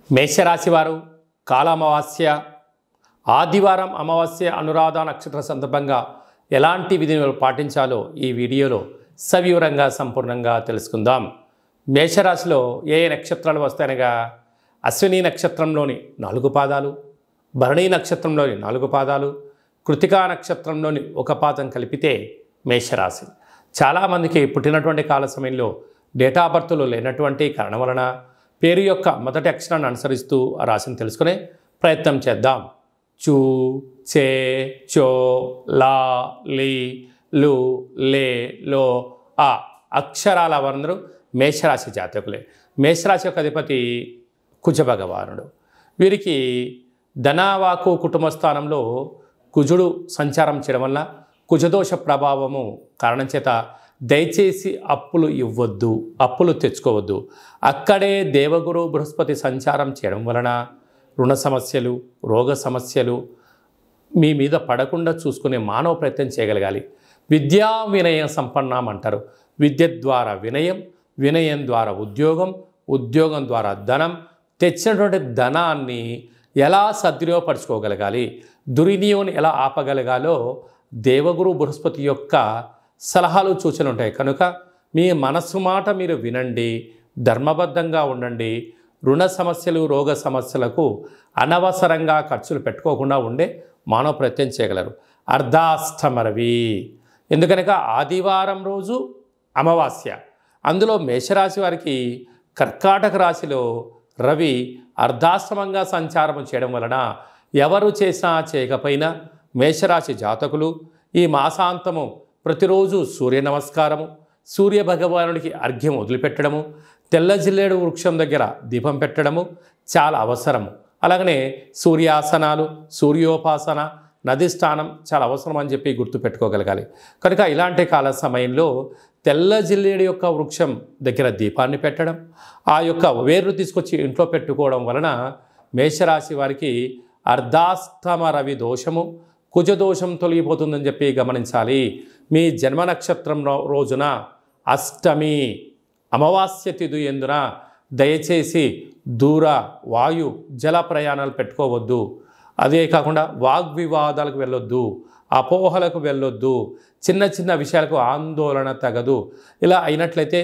మేషరాశి వారు కాల అమావాస్య ఆదివారం అమావాస్య అనురాధ నక్షత్ర సందర్భంగా ఎలాంటి విధులు పాటించాలో ఈ వీడియోలో సవివరంగా సంపూర్ణంగా తెలుసుకుందాం. మేషరాశిలో ఏ నక్షత్రాలు వస్తాయనగా అశ్విని నక్షత్రంలోని 4 పాదాలు, భరణి నక్షత్రంలోని 4 పాదాలు, కృతికా నక్షత్రంలోని 1 పాదం కలిపితే మేషరాశి. చాలామందికి పుట్టినటువంటి కాల సమయంలో డేటా బర్త్లు లేనటువంటి కారణం వలన పేరు యొక్క మొదటి అక్షరాన్ని అనుసరిస్తూ ఆ రాశిని తెలుసుకునే ప్రయత్నం చేద్దాం. చూ, చే, చో, లా, లీ, లు, లే, లో, ఆ అక్షరాల వారందరూ మేషరాశి జాతకులే. మేషరాశి యొక్క అధిపతి కుజ భగవానుడు. వీరికి ధనవాకు కుటుంబ స్థానంలో కుజుడు సంచారం చేయడం వల్ల కుజదోష ప్రభావము కారణం చేత దయచేసి అప్పులు ఇవ్వద్దు, అప్పులు తెచ్చుకోవద్దు. అక్కడే దేవగురు బృహస్పతి సంచారం చేయడం వలన రుణ సమస్యలు, రోగ సమస్యలు మీ మీద పడకుండా చూసుకునే మానవ ప్రయత్నం చేయగలగాలి. విద్యా వినయ సంపన్నం అంటారు. విద్య ద్వారా వినయం, వినయం ద్వారా ఉద్యోగం, ఉద్యోగం ద్వారా ధనం, తెచ్చినటువంటి ధనాన్ని ఎలా సద్వినియోగపరచుకోగలగాలి, దుర్వినియోగం ఎలా ఆపగలగాలో దేవగురు బృహస్పతి యొక్క సలహాలు సూచనలు ఉంటాయి. కనుక మీ మనస్సు మాట మీరు వినండి, ధర్మబద్ధంగా ఉండండి. రుణ సమస్యలు, రోగ సమస్యలకు అనవసరంగా ఖర్చులు పెట్టుకోకుండా ఉండే మానవ ప్రయత్నం చేయగలరు. అర్ధాష్టమరవి ఎందుకనగా ఆదివారం రోజు అమావాస్య. అందులో మేషరాశి వారికి కర్కాటక రాశిలో రవి అర్ధాష్టమంగా సంచారం చేయడం వలన ఎవరు చేసినా చేయకపోయినా మేషరాశి జాతకులు ఈ మాసాంతము ప్రతిరోజు సూర్య నమస్కారము, సూర్య భగవానుడికి అర్ఘ్యం వదిలిపెట్టడము, తెల్ల జిల్లేడు వృక్షం దగ్గర దీపం పెట్టడము చాలా అవసరము. అలాగనే సూర్యాసనాలు, సూర్యోపాసన, నది స్నానం చాలా అవసరం అని చెప్పి గుర్తుపెట్టుకోగలగాలి. కనుక ఇలాంటి కాల సమయంలో తెల్ల జిల్లేడు యొక్క వృక్షం దగ్గర దీపాన్ని పెట్టడం, ఆ యొక్క వేర్లు తీసుకొచ్చి ఇంట్లో పెట్టుకోవడం వలన మేషరాశి వారికి అర్ధాష్టమ రవి దోషము, కుజదోషం తొలగిపోతుందని చెప్పి గమనించాలి. మీ జన్మ నక్షత్రం రోజున అష్టమి అమావాస్య తిథి ఎందున దయచేసి దూర వాయు జల ప్రయాణాలు పెట్టుకోవద్దు. అదే కాకుండా వాగ్వివాదాలకు వెళ్ళొద్దు, అపోహలకు వెళ్ళొద్దు, చిన్న చిన్న విషయాలకు ఆందోళన తగదు. ఇలా అయినట్లయితే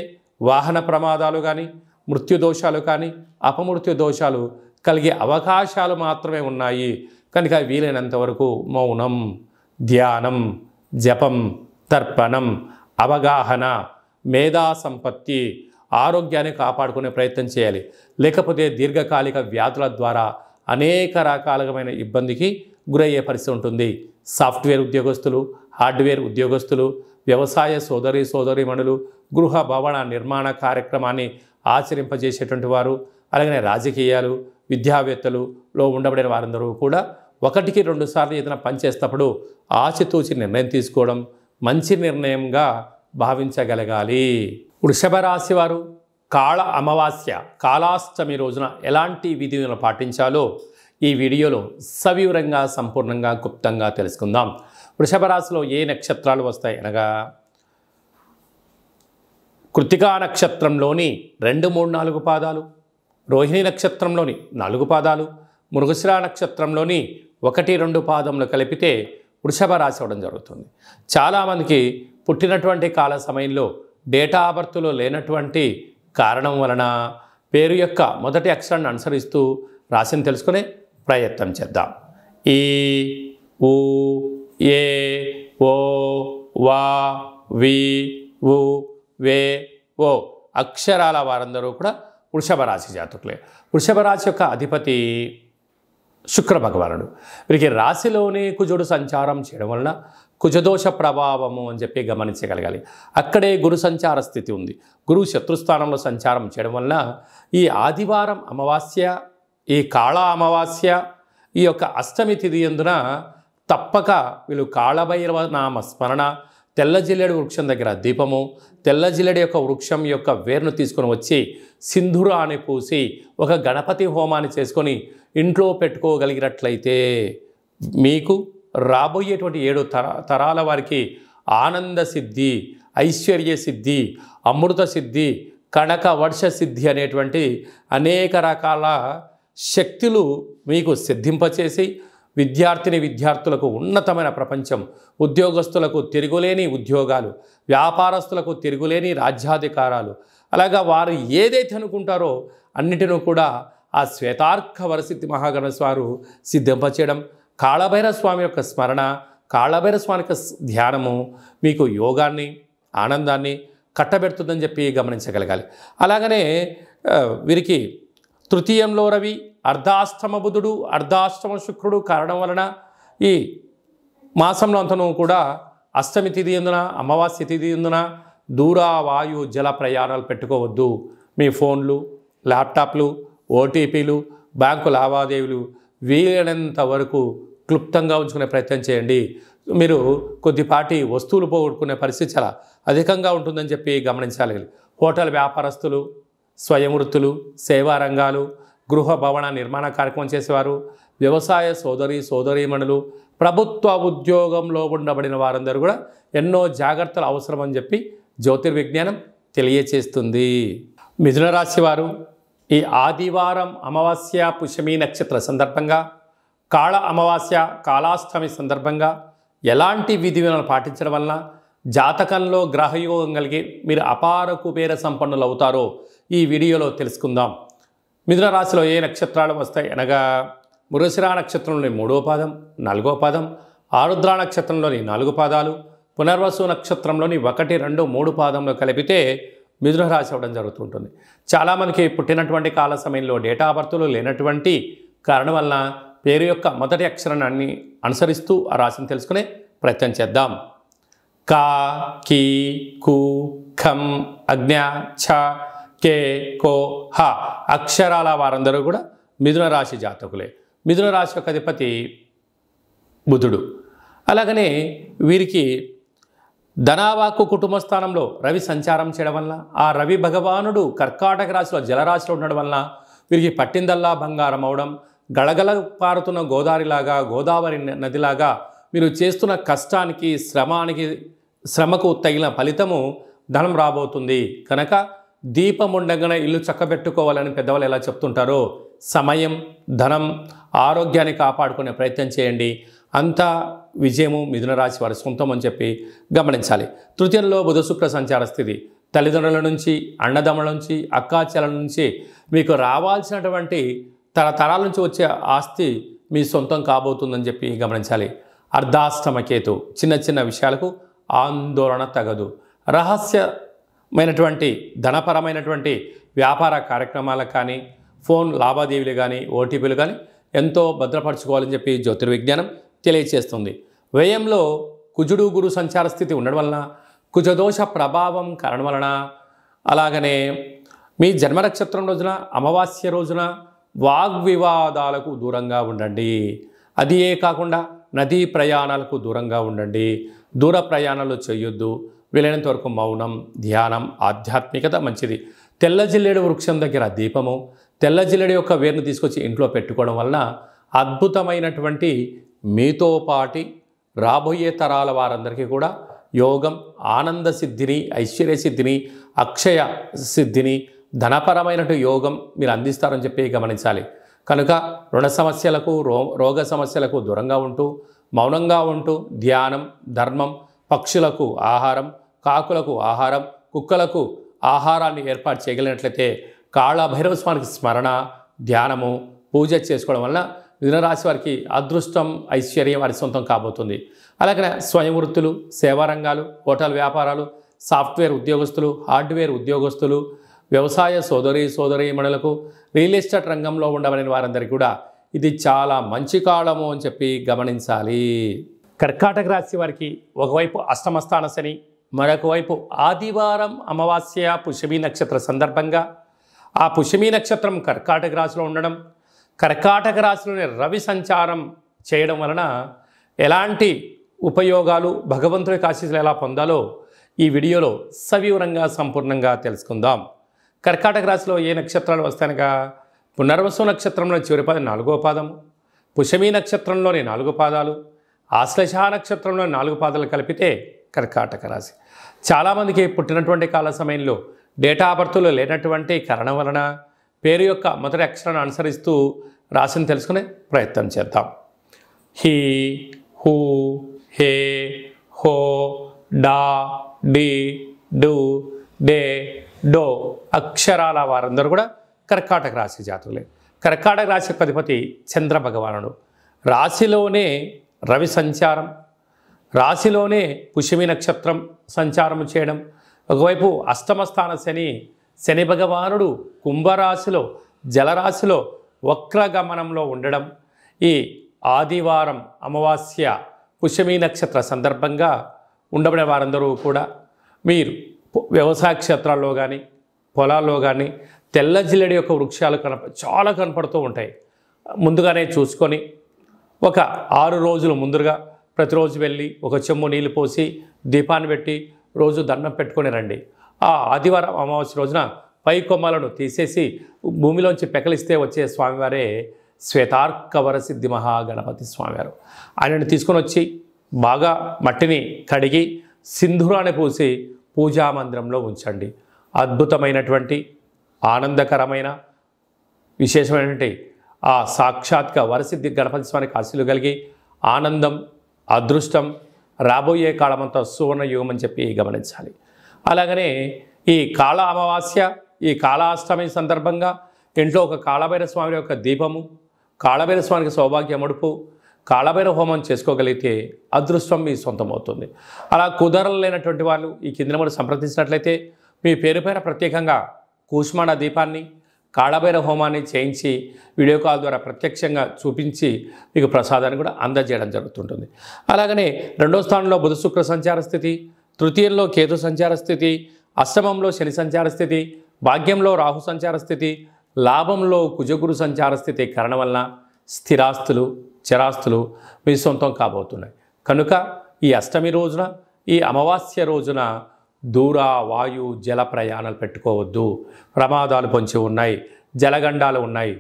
వాహన ప్రమాదాలు కానీ, మృత్యుదోషాలు కానీ, అపమృత్యు దోషాలు కలిగే అవకాశాలు మాత్రమే ఉన్నాయి. కనుక వీలైనంత వరకు మౌనం, ధ్యానం, జపం, తర్పణం, అవగాహన, మేధా సంపత్తి, ఆరోగ్యాన్ని కాపాడుకునే ప్రయత్నం చేయాలి. లేకపోతే దీర్ఘకాలిక వ్యాధుల ద్వారా అనేక రకాలమైన ఇబ్బందికి గురయ్యే పరిస్థితి ఉంటుంది. సాఫ్ట్వేర్ ఉద్యోగస్తులు, హార్డ్వేర్ ఉద్యోగస్తులు, వ్యవసాయ సోదరీమణులు, గృహ భవన నిర్మాణ కార్యక్రమాన్ని ఆచరింపజేసేటువంటి వారు, అలాగే రాజకీయాలు, విద్యావేత్తలులో ఉండబడిన వారందరూ కూడా 1-2 సార్లు ఏదైనా పనిచేసేటప్పుడు ఆచితూచి నిర్ణయం తీసుకోవడం మంచి నిర్ణయంగా భావించగలగాలి. వృషభ రాశి వారు కాళ అమావాస్య, కాలాష్టమి రోజున ఎలాంటి విధులను పాటించాలో ఈ వీడియోలో సవివరంగా సంపూర్ణంగా గుప్తంగా తెలుసుకుందాం. వృషభ రాశిలో ఏ నక్షత్రాలు వస్తాయి అనగా కృతికా నక్షత్రంలోని 2, 3, 4 పాదాలు, రోహిణి నక్షత్రంలోని 4 పాదాలు, మృగశిర నక్షత్రంలోని 1, 2 పాదములు కలిపితే వృషభ రాశి అవ్వడం జరుగుతుంది. చాలామందికి పుట్టినటువంటి కాల సమయంలో డేటా బర్త్లో లేనటువంటి కారణం వలన పేరు యొక్క మొదటి అక్షరాన్ని అనుసరిస్తూ రాశిని తెలుసుకునే ప్రయత్నం చేద్దాం. ఈ, ఊ, ఏ, ఓ, వా, వి, వు, వే, ఓ అక్షరాల వారందరూ కూడా వృషభ రాశి జాతకులే. వృషభ రాశి యొక్క అధిపతి శుక్ర భగవానుడు. వీరికి రాశిలోనే కుజుడు సంచారం చేయడం వలన కుజదోష ప్రభావము అని చెప్పి గమనించగలగాలి. అక్కడే గురు సంచార స్థితి ఉంది. గురువు శత్రుస్థానంలో సంచారం చేయడం వలన ఈ ఆదివారం అమావాస్య, ఈ కాళ అమావాస్య, ఈ యొక్క అష్టమి తిథి ఎందున తప్పక వీళ్ళు కాళభైరవ నామ స్మరణ, తెల్ల జిల్లేడు వృక్షం దగ్గర దీపము, తెల్ల జిల్లేడు యొక్క వృక్షం యొక్క వేరును తీసుకొని వచ్చి సింధూరాన్ని పూసి ఒక గణపతి హోమాన్ని చేసుకొని ఇంట్లో పెట్టుకోగలిగినట్లయితే మీకు రాబోయేటువంటి 7 తరాల వారికి ఆనంద సిద్ధి, ఐశ్వర్య సిద్ధి, అమృత సిద్ధి, కనక వర్ష సిద్ధి అనేటువంటి అనేక రకాల శక్తులు మీకు సిద్ధింపచేసి విద్యార్థులకు ఉన్నతమైన ప్రపంచం, ఉద్యోగస్తులకు తిరుగులేని ఉద్యోగాలు, వ్యాపారస్తులకు తిరుగులేని రాజ్యాధికారాలు, అలాగా వారు ఏదైతే అనుకుంటారో అన్నిటినూ కూడా ఆ శ్వేతార్క వరసిద్ధి మహాగణేశ వారు సిద్ధింపచేయడం, కాళభైరవ స్వామి యొక్క స్మరణ, కాళభైరవ స్వామి యొక్క ధ్యానము మీకు యోగాన్ని, ఆనందాన్ని కట్టబెడుతుందని చెప్పి గమనించగలగాలి. అలాగనే వీరికి తృతీయంలో రవి, అర్ధాష్టమ బుధుడు, అర్ధాష్టమ శుక్రుడు కారణం వలన ఈ మాసంలో అంతను కూడా అష్టమి తిథి ఎందున, అమావాస్య తిథి ఎందున దూర వాయు జల ప్రయాణాలు పెట్టుకోవద్దు. మీ ఫోన్లు, ల్యాప్టాప్లు, ఓటీపీలు, బ్యాంకు లావాదేవీలు వీలైనంత వరకు క్లుప్తంగా ఉంచుకునే ప్రయత్నం చేయండి. మీరు కొద్దిపాటి వస్తువులు పోగొట్టుకునే పరిస్థితి చాలా అధికంగా ఉంటుందని చెప్పి గమనించాలి. హోటల్ వ్యాపారస్తులు, స్వయం వృత్తులు, సేవా రంగాలు, గృహ భవన నిర్మాణ కార్యక్రమం చేసేవారు, వ్యవసాయ సోదరీమణులు, ప్రభుత్వ ఉద్యోగంలో ఉండబడిన వారందరూ కూడా ఎన్నో జాగ్రత్తలు అవసరమని చెప్పి జ్యోతిర్విజ్ఞానం తెలియచేస్తుంది. మిథున రాశి వారు ఈ ఆదివారం అమావాస్య పుష్యమి నక్షత్ర సందర్భంగా, కాళ అమావాస్య కాళాష్టమి సందర్భంగా ఎలాంటి విధి విధానాలు పాటించడం వలన జాతకంలో గ్రహయోగం కలిగి మీరు అపార కుబేర సంపన్నులు అవుతారో ఈ వీడియోలో తెలుసుకుందాం. మిథున రాశిలో ఏ నక్షత్రాలు వస్తాయి అనగా మృగశిర నక్షత్రంలోని 3వ పాదం, 4వ పాదం, ఆరుద్ర నక్షత్రంలోని 4 పాదాలు, పునర్వసు నక్షత్రంలోని 1, 2, 3 పాదంలో కలిపితే మిథున రాశి అవ్వడం జరుగుతుంటుంది. చాలామందికి పుట్టినటువంటి కాల సమయంలో డేటా ఆఫ్ బర్త్లు లేనటువంటి కారణం వలన పేరు యొక్క మొదటి అక్షరాన్ని అనుసరిస్తూ ఆ రాశిని తెలుసుకునే ప్రయత్నం చేద్దాం. కా, కీ, కు, ఖం, అజ్ఞ, ఛ, కే, కో, హ అక్షరాల వారందరూ కూడా మిథున రాశి జాతకులే. మిథున రాశి యొక్క అధిపతి బుధుడు. అలాగనే వీరికి ధనావాకు కుటుంబ స్థానంలో రవి సంచారం చేయడం వలన, ఆ రవి భగవానుడు కర్కాటక రాశిలో జలరాశిలో ఉండడం వలన వీరికి పట్టిందల్లా బంగారం అవడం, గళగళ పారుతున్న గోదావరి నదిలాగా మీరు చేస్తున్న కష్టానికి, శ్రమకు తగిన ఫలితము ధనం రాబోతుంది. కనుక దీపం ఉండగానే ఇల్లు చక్కబెట్టుకోవాలని పెద్దవాళ్ళు ఎలా చెప్తుంటారో సమయం, ధనం, ఆరోగ్యాన్ని కాపాడుకునే ప్రయత్నం చేయండి. అంతా విజయము మిథున రాశి వారి సొంతం అని చెప్పి గమనించాలి. తృతీయంలో బుధ శుక్ర సంచార స్థితి తల్లిదండ్రుల నుంచి, అన్నదమ్ముల నుంచి, అక్కాచెల నుంచి మీకు రావాల్సినటువంటి తరతరాల నుంచి వచ్చే ఆస్తి మీ సొంతం కాబోతుందని చెప్పి గమనించాలి. అర్ధాష్టమ కేతు చిన్న చిన్న విషయాలకు ఆందోళన తగదు. రహస్యమైనటువంటి ధనపరమైనటువంటి వ్యాపార కార్యక్రమాలకు కానీ, ఫోన్ లావాదేవీలు కానీ, ఓటీపీలు కానీ ఎంతో భద్రపరచుకోవాలని చెప్పి జ్యోతిర్విజ్ఞానం తెలియచేస్తుంది. వ్యయంలో కుజుడు గురు సంచార స్థితి ఉండడం వలన, కుజదోష ప్రభావం కారణం వలన, అలాగనే మీ జన్మ నక్షత్రం రోజున అమావాస్య రోజున వాగ్వివాదాలకు దూరంగా ఉండండి. అదియే కాకుండా నదీ ప్రయాణాలకు దూరంగా ఉండండి. దూర ప్రయాణాలు చేయొద్దు. వీలైనంత వరకు మౌనం, ధ్యానం, ఆధ్యాత్మికత మంచిది. తెల్ల జిల్లేడు వృక్షం దగ్గర దీపము, తెల్ల జిల్లేడు యొక్క వేరును తీసుకొచ్చి ఇంట్లో పెట్టుకోవడం వలన అద్భుతమైనటువంటి మీతో పాటి రాబోయే తరాల వారందరికీ కూడా యోగం, ఆనంద సిద్ధిని, ఐశ్వర్య సిద్ధిని, అక్షయ సిద్ధిని, ధనపరమైనటు యోగం మీరు అందిస్తారని చెప్పి గమనించాలి. కనుక రుణ సమస్యలకు, రోగ సమస్యలకు దూరంగా ఉంటూ, మౌనంగా ఉంటూ ధ్యానం, ధర్మం, పక్షులకు ఆహారం, కాకులకు ఆహారం, కుక్కలకు ఆహారాన్ని ఏర్పాటు చేయగలిగినట్లయితే కాళభైరవ స్వామికి స్మరణ, ధ్యానము, పూజ చేసుకోవడం వలన మిథున రాశి వారికి అదృష్టం, ఐశ్వర్యం వారి సొంతం కాబోతుంది. అలాగే స్వయం వృత్తులు, సేవా రంగాలు, హోటల్ వ్యాపారాలు, సాఫ్ట్వేర్ ఉద్యోగస్తులు, హార్డ్వేర్ ఉద్యోగస్తులు, వ్యవసాయ సోదరీమణులకు, రియల్ ఎస్టేట్ రంగంలో ఉండబడిన వారందరికీ కూడా ఇది చాలా మంచి కాలము అని చెప్పి గమనించాలి. కర్కాటక రాశి వారికి ఒకవైపు అష్టమస్థాన శని, మరొక వైపు ఆదివారం అమావాస్య పుష్యమి నక్షత్ర సందర్భంగా ఆ పుష్యమి నక్షత్రం కర్కాటక రాశిలో ఉండడం, కర్కాటక రాశిలోని రవి సంచారం చేయడం వలన ఎలాంటి ఉపయోగాలు, భగవంతుడి ఆశీస్సులు ఎలా పొందాలో ఈ వీడియోలో సవివరంగా సంపూర్ణంగా తెలుసుకుందాం. కర్కాటక రాశిలో ఏ నక్షత్రాలు వస్తాయనగా పునర్వసు నక్షత్రంలో చివరి పాదం 4వ పాదము, పుష్యమి నక్షత్రంలోని 4 పాదాలు, ఆశ్లేష నక్షత్రంలోని 4 పాదాలు కలిపితే కర్కాటక రాశి. చాలామందికి పుట్టినటువంటి కాల సమయంలో డేటా ఆఫ్ బర్త్లో లేనటువంటి కారణం వలన పేరు యొక్క మొదటి అక్షరాన్ని అనుసరిస్తూ రాశిని తెలుసుకునే ప్రయత్నం చేద్దాం. హీ, హూ, హే, హో, డా, డి, డు, డే, డో అక్షరాల వారందరూ కూడా కర్కాటక రాశి జాతకులే. కర్కాటక రాశి యొక్క అధిపతి చంద్ర భగవానుడు. రాశిలోనే రవి సంచారం, రాశిలోనే పుష్యమి నక్షత్రం సంచారం చేయడం, ఒకవైపు అష్టమ స్థాన శని భగవానుడు కుంభరాశిలో జలరాశిలో వక్రగమనంలో ఉండడం, ఈ ఆదివారం అమావాస్య పుష్యమి నక్షత్ర సందర్భంగా ఉండబడే వారందరూ కూడా మీరు వ్యవసాయ క్షేత్రాల్లో కానీ పొలాల్లో కానీ తెల్ల జిల్లెడి యొక్క వృక్షాలు చాలా కనపడుతూ ఉంటాయి. ముందుగానే చూసుకొని ఒక 6 రోజులు ముందుగా ప్రతిరోజు వెళ్ళి ఒక చెంబు నీళ్ళు పోసి దీపాన్ని పెట్టి రోజు దండం పెట్టుకొని రండి. ఆ ఆదివారం అమావాస్య రోజున పై కొమ్మలను తీసేసి భూమిలోంచి పెకలిస్తే వచ్చే స్వామివారే శ్వేతార్కవర సిద్ధి మహాగణపతి స్వామివారు. ఆయనను తీసుకొని వచ్చి బాగా మట్టిని కడిగి సింధూరాన్ని పూసి పూజా మందిరంలో ఉంచండి. అద్భుతమైనటువంటి ఆనందకరమైన విశేషమైనటువంటి ఆ సాక్షాత్గా వరసిద్ధి గణపతి స్వామికి ఆశీస్సులు కలిగి ఆనందం అదృష్టం రాబోయే కాలమంతా సువర్ణ యుగం అని చెప్పి గమనించాలి. అలాగనే ఈ కాళ అమావాస్య ఈ కాళాష్టమి సందర్భంగా ఇంట్లో ఒక కాళభైరవ స్వామి యొక్క దీపము, కాళభైరవ స్వామికి సౌభాగ్య ముడుపు, కాళభైరవ హోమం చేసుకోగలిగితే అదృష్టం మీ సొంతమవుతుంది. అలా కుదరలేనటువంటి వాళ్ళు ఈ కింద మనం సంప్రదించినట్లయితే మీ పేరు పైన ప్రత్యేకంగా కూష్మాండ దీపాన్ని కాళభైరవ హోమాన్ని చేయించి వీడియో కాల్ ద్వారా ప్రత్యక్షంగా చూపించి మీకు ప్రసాదాన్ని కూడా అందజేయడం జరుగుతుంటుంది. అలాగనే 2వ స్థానంలో బుధ శుక్ర సంచార స్థితి, తృతీయంలో కేతు సంచార స్థితి, అష్టమంలో శని సంచార స్థితి, భాగ్యంలో రాహు సంచార స్థితి, లాభంలో కుజగురు సంచార స్థితి కారణం వలన స్థిరాస్తులు చరాస్తులు మీ సొంతం కాబోతున్నాయి. కనుక ఈ అష్టమి రోజున ఈ అమావాస్య రోజున దూర వాయు జల ప్రయాణాలు పెట్టుకోవద్దు. ప్రమాదాలు పొంచి ఉన్నాయి, జలగండాలు ఉన్నాయి.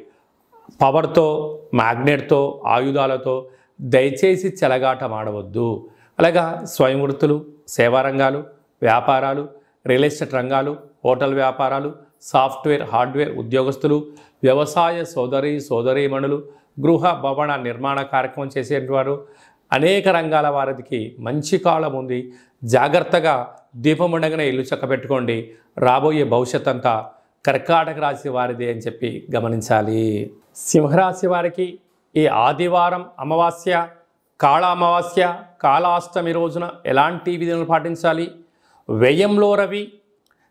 పవర్తో మ్యాగ్నెట్తో ఆయుధాలతో దయచేసి చెలగాటం ఆడవద్దు. అలాగా స్వయం వృత్తులు, సేవారంగాలు, వ్యాపారాలు, రియల్ ఎస్టేట్ రంగాలు, హోటల్ వ్యాపారాలు, సాఫ్ట్వేర్ హార్డ్వేర్ ఉద్యోగస్తులు, వ్యవసాయ సోదరీమణులు, గృహ భవన నిర్మాణ కార్యక్రమం చేసేవారు, అనేక రంగాల వారికి మంచి కాలం ఉంది. జాగ్రత్తగా దీపం ఉండగానే ఇల్లు చక్కబెట్టుకోండి. రాబోయే భవిష్యత్ అంతా కర్కాటక రాశి వారిదే అని చెప్పి గమనించాలి. సింహరాశి వారికి ఈ ఆదివారం అమావాస్య కాళ అమావాస్య కాళాష్టమి రోజున ఎలాంటి విధులను పాటించాలి? వ్యయంలో రవి,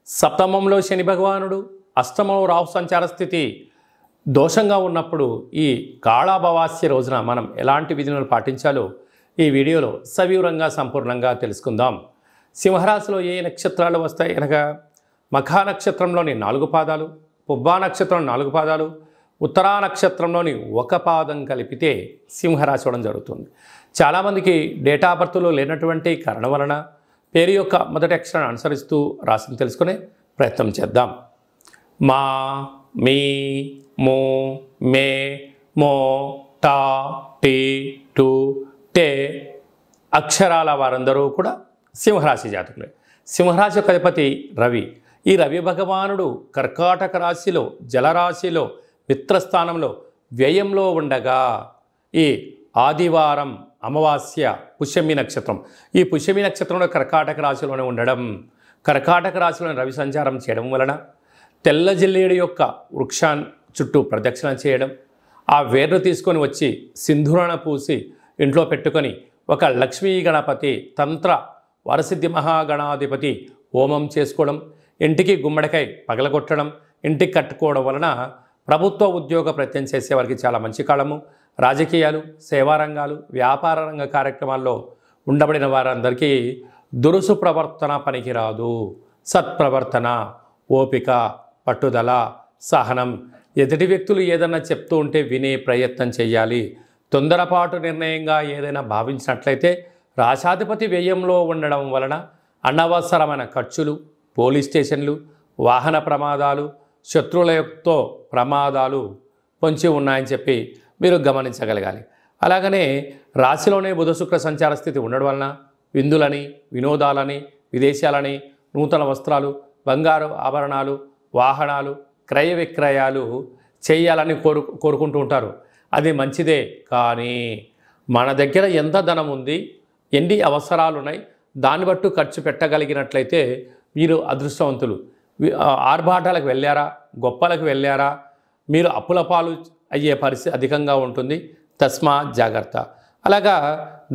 సప్తమంలో శని భగవానుడు, అష్టమంలో రాహు సంచార స్థితి దోషంగా ఉన్నప్పుడు ఈ కాళామావాస్య రోజున మనం ఎలాంటి విధులను పాటించాలో ఈ వీడియోలో సవివరంగా సంపూర్ణంగా తెలుసుకుందాం. సింహరాశిలో ఏ నక్షత్రాలు వస్తాయి అనగా మఖా నక్షత్రంలోని 4 పాదాలు, పుబ్బా నక్షత్రం 4 పాదాలు, ఉత్తరా నక్షత్రంలోని 1 పాదం కలిపితే సింహరాశి అవడం జరుగుతుంది. చాలామందికి డేటా ఆఫ్ బర్త్లో లేనటువంటి కారణం వలన పేరు యొక్క మొదటి అక్షరాన్ని అనుసరిస్తూ రాశిని తెలుసుకునే ప్రయత్నం చేద్దాం. మా, మీ, మో, మే, మో, టా, టీ, టు, టే అక్షరాల వారందరూ కూడా సింహరాశి జాతకులే. సింహరాశి యొక్క అధిపతి రవి. ఈ రవి భగవానుడు కర్కాటక రాశిలో జలరాశిలో మిత్రస్థానంలో వ్యయంలో ఉండగా ఈ ఆదివారం అమావాస్య పుష్యమి నక్షత్రం, ఈ పుష్యమి నక్షత్రంలో కర్కాటక రాశిలోనే ఉండడం, కర్కాటక రాశిలోని రవి సంచారం చేయడం వలన తెల్ల జిల్లేడు యొక్క వృక్షాన్ని చుట్టూ ప్రదక్షిణ చేయడం, ఆ వేర్ను తీసుకొని వచ్చి సింధూరాన్ని పూసి ఇంట్లో పెట్టుకొని ఒక లక్ష్మీ గణపతి తంత్ర వరసిద్ధి మహాగణాధిపతి హోమం చేసుకోవడం, ఇంటికి గుమ్మడికాయ పగలగొట్టడం, ఇంటికి కట్టుకోవడం వలన ప్రభుత్వ ఉద్యోగ ప్రయత్నం చేసే వారికి చాలా మంచి కాలము. రాజకీయాలు, సేవారంగాలు, వ్యాపార రంగ కార్యక్రమాల్లో ఉండబడిన వారందరికీ దురుసు ప్రవర్తన పనికిరాదు. సత్ప్రవర్తన, ఓపిక, పట్టుదల, సహనం, ఎదుటి వ్యక్తులు ఏదన్నా చెప్తూ ఉంటే వినే ప్రయత్నం చేయాలి. తొందరపాటు నిర్ణయంగా ఏదైనా భావించినట్లయితే రాశాధిపతి వ్యయంలో ఉండడం వలన అనవసరమైన ఖర్చులు, పోలీస్ స్టేషన్లు, వాహన ప్రమాదాలు, శత్రువులతో ప్రమాదాలు పొంచి ఉన్నాయని చెప్పి మీరు గమనించగలగాలి. అలాగనే రాశిలోనే బుధ శుక్ర సంచార స్థితి ఉండడం వలన విందులని, వినోదాలని, విదేశాలని, నూతన వస్త్రాలు, బంగారు ఆభరణాలు, వాహనాలు, క్రయ విక్రయాలు చేయాలని కోరుకుంటూ ఉంటారు. అది మంచిదే. కానీ మన దగ్గర ఎంత ధనం ఉంది, ఎన్ని అవసరాలు ఉన్నాయి, దాన్ని బట్టి ఖర్చు పెట్టగలిగినట్లయితే మీరు అదృష్టవంతులు. ఆర్భాటాలకు వెళ్ళారా, గొప్పలకు వెళ్ళారా, మీరు అప్పుల పాలు అయ్యే పరిస్థితి అధికంగా ఉంటుంది. తస్మాత్ జాగ్రత్త. అలాగా